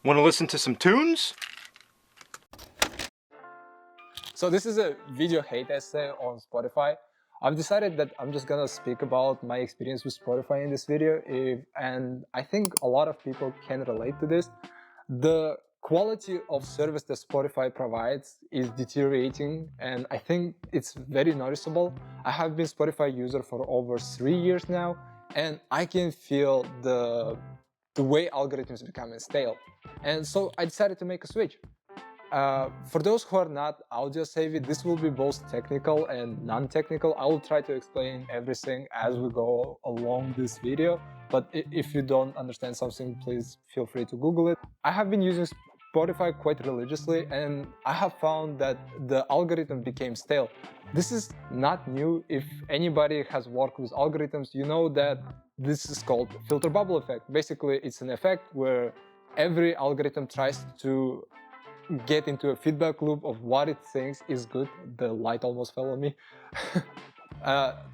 Want to listen to some tunes? So this is a video hate essay on Spotify. I've decided that I'm just gonna speak about my experience with Spotify in this video, and I think a lot of people can relate to this. The quality of service that Spotify provides is deteriorating, and I think it's very noticeable. I have been Spotify user for over 3 years now, and I can feel the way algorithms becoming stale. And so I decided to make a switch. For those who are not audio savvy, this will be both technical and non-technical. I will try to explain everything as we go along this video, but if you don't understand something, please feel free to Google it. I have been using Spotify quite religiously, and I have found that the algorithm became stale. This is not new. If anybody has worked with algorithms, you know that this is called filter bubble effect. Basically, it's an effect where every algorithm tries to get into a feedback loop of what it thinks is good. The light almost fell on me.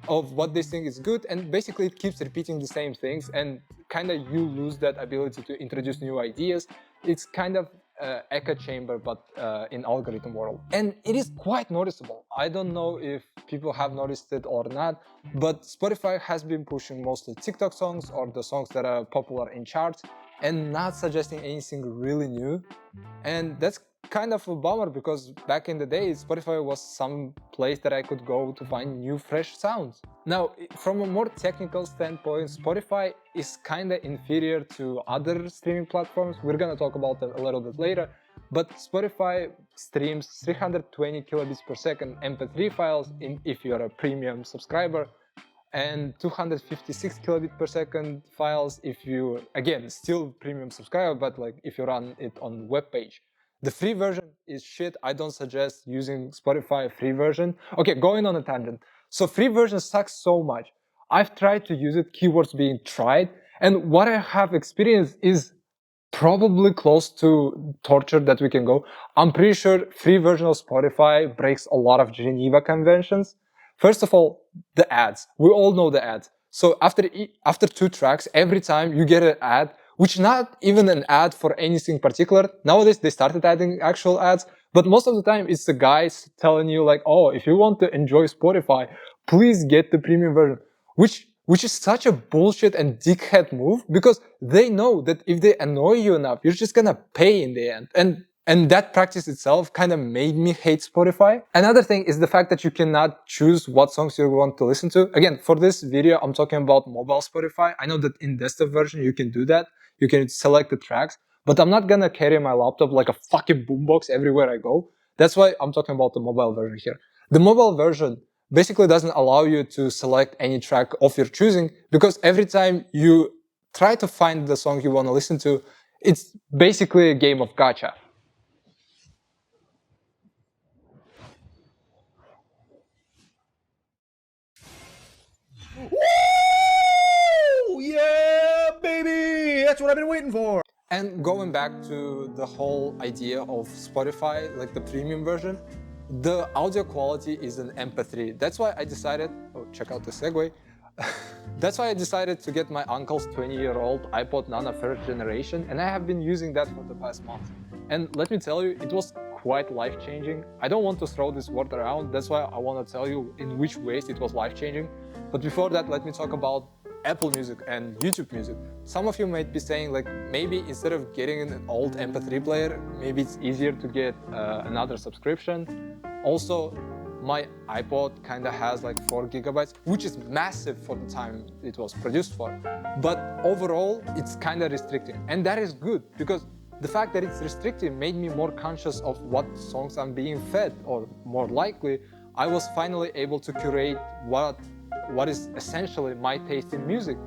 Of what they think is good, and basically it keeps repeating the same things, and kind of you lose that ability to introduce new ideas. It's kind of echo chamber, but in algorithm world, and it is quite noticeable. I don't know if people have noticed it or not, but Spotify has been pushing mostly TikTok songs or the songs that are popular in charts, and not suggesting anything really new. And that's kind of a bummer, because back in the day Spotify was some place that I could go to find new fresh sounds. Now, from a more technical standpoint, Spotify is kind of inferior to other streaming platforms. We're gonna talk about that a little bit later, but Spotify streams 320 kilobits per second MP3 files if you're a premium subscriber, and 256 kilobit per second files if you, again, still premium subscriber, but like if you run it on web page. The free version is shit. I don't suggest using Spotify free version. Okay, going on a tangent. So free version sucks so much. I've tried to use it, keywords being tried, and what I have experienced is probably close to torture that we can go. I'm pretty sure free version of Spotify breaks a lot of Geneva conventions. First of all, the ads. We all know the ads. So after 2 tracks, every time you get an ad, which not even an ad for anything particular. Nowadays they started adding actual ads, but most of the time it's the guys telling you like, oh, if you want to enjoy Spotify, please get the premium version, which is such a bullshit and dickhead move, because they know that if they annoy you enough, you're just gonna pay in the end. And that practice itself kind of made me hate Spotify. Another thing is the fact that you cannot choose what songs you want to listen to. Again, for this video, I'm talking about mobile Spotify. I know that in desktop version, you can do that. You can select the tracks, but I'm not gonna carry my laptop like a fucking boombox everywhere I go. That's why I'm talking about the mobile version here. The mobile version basically doesn't allow you to select any track of your choosing, because every time you try to find the song you want to listen to, it's basically a game of gacha. Woo! Yeah, baby! That's what I've been waiting for! And going back to the whole idea of Spotify, like the premium version, the audio quality is an MP3. That's why I decided, oh, check out the segue. That's why I decided to get my uncle's 20-year-old iPod Nano first generation, and I have been using that for the past month. And let me tell you, it was quite life-changing. I don't want to throw this word around, that's why I want to tell you in which ways it was life-changing. But before that, let me talk about Apple Music and YouTube Music. Some of you might be saying like, maybe instead of getting an old MP3 player, maybe it's easier to get another subscription. Also, my iPod kind of has like 4 gigabytes, which is massive for the time it was produced for. But overall, it's kind of restricting. And that is good, because the fact that it's restricting made me more conscious of what songs I'm being fed, or more likely, I was finally able to curate what is essentially my taste in music.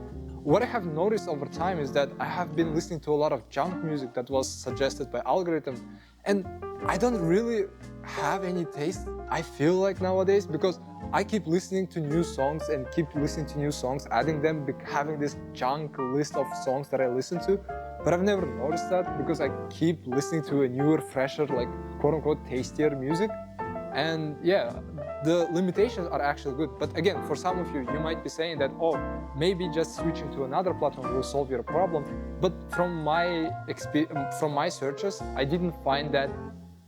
What I have noticed over time is that I have been listening to a lot of junk music that was suggested by algorithms, and I don't really have any taste, I feel like, nowadays, because I keep listening to new songs and keep listening to new songs, adding them, having this junk list of songs that I listen to. But I've never noticed that, because I keep listening to a newer, fresher, like quote-unquote tastier music. And yeah, the limitations are actually good. But again, for some of you, you might be saying that, oh, maybe just switching to another platform will solve your problem. But from my searches, I didn't find that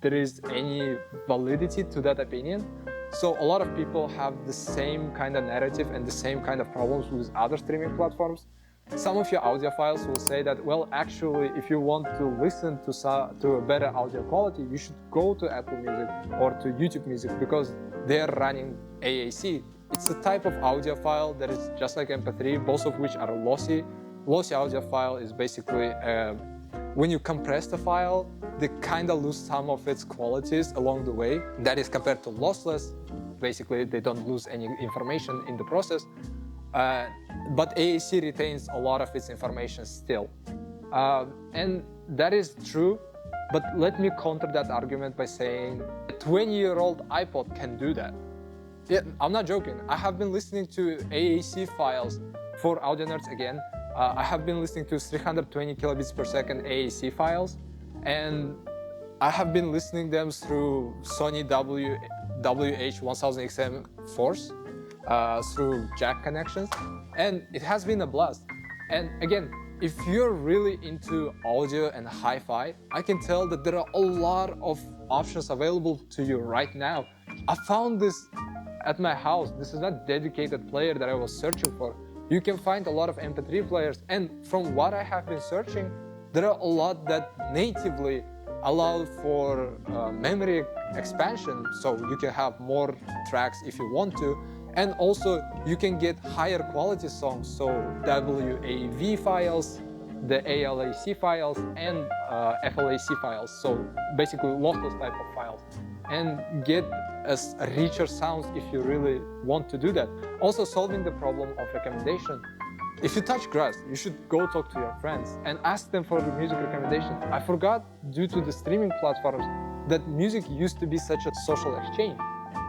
there is any validity to that opinion. So a lot of people have the same kind of narrative and the same kind of problems with other streaming platforms. Some of your audiophiles will say that, well, actually, if you want to listen to a better audio quality, you should go to Apple Music or to YouTube Music because they're running AAC. It's a type of audio file that is just like MP3, both of which are lossy. Lossy audio file is basically when you compress the file, they kind of lose some of its qualities along the way. That is compared to lossless. Basically, they don't lose any information in the process. But AAC retains a lot of its information still. And that is true, but let me counter that argument by saying a 20-year-old iPod can do that. Yeah, I'm not joking. I have been listening to AAC files for Audio Nerds again. I have been listening to 320 kilobits per second AAC files, and I have been listening them through Sony WH-1000XM Force. Through jack connections, and it has been a blast. And again, if you're really into audio and hi-fi, I can tell that there are a lot of options available to you right now. I found this at my house. This is not a dedicated player that I was searching for. You can find a lot of MP3 players, and from what I have been searching, there are a lot that natively allow for memory expansion, so you can have more tracks if you want to. And also, you can get higher quality songs, so WAV files, the ALAC files, and FLAC files, so basically lossless type of files, and get a richer sounds if you really want to do that. Also, solving the problem of recommendation. If you touch grass, you should go talk to your friends and ask them for the music recommendations. I forgot, due to the streaming platforms, that music used to be such a social exchange.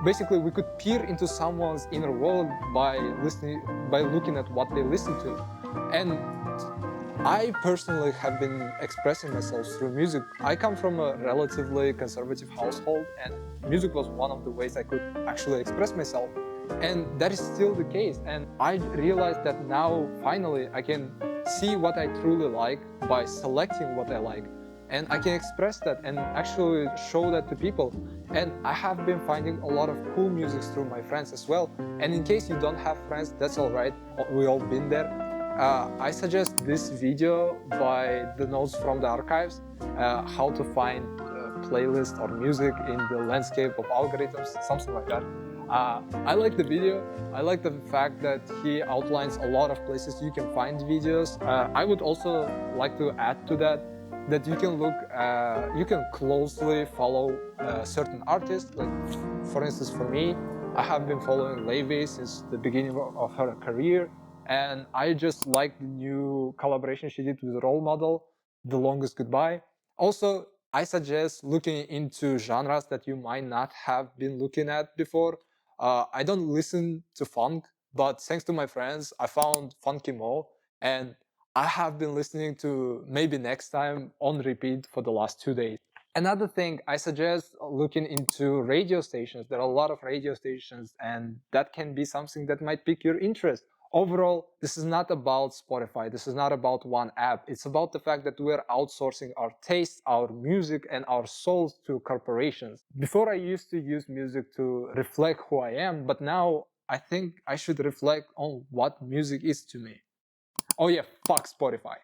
Basically, we could peer into someone's inner world by looking at what they listen to. And I personally have been expressing myself through music. I come from a relatively conservative household, and music was one of the ways I could actually express myself. And that is still the case. And I realized that now, finally, I can see what I truly like by selecting what I like. And I can express that and actually show that to people. And I have been finding a lot of cool music through my friends as well. And in case you don't have friends, that's all right. We all been there. I suggest this video by the notes from the archives, how to find playlist or music in the landscape of algorithms, something like that. I like the video. I like the fact that he outlines a lot of places you can find videos. I would also like to add to that you can look, you can closely follow certain artists. Like, for instance, for me, I have been following Levi since the beginning of her career, and I just like the new collaboration she did with Role Model, The Longest Goodbye. Also, I suggest looking into genres that you might not have been looking at before. I don't listen to funk, but thanks to my friends, I found Funky Mo, and I have been listening to Maybe Next Time on repeat for the last 2 days. Another thing, I suggest looking into radio stations. There are a lot of radio stations, and that can be something that might pique your interest. Overall, this is not about Spotify. This is not about one app. It's about the fact that we're outsourcing our tastes, our music, and our souls to corporations. Before, I used to use music to reflect who I am, but now I think I should reflect on what music is to me. Oh yeah, fuck Spotify.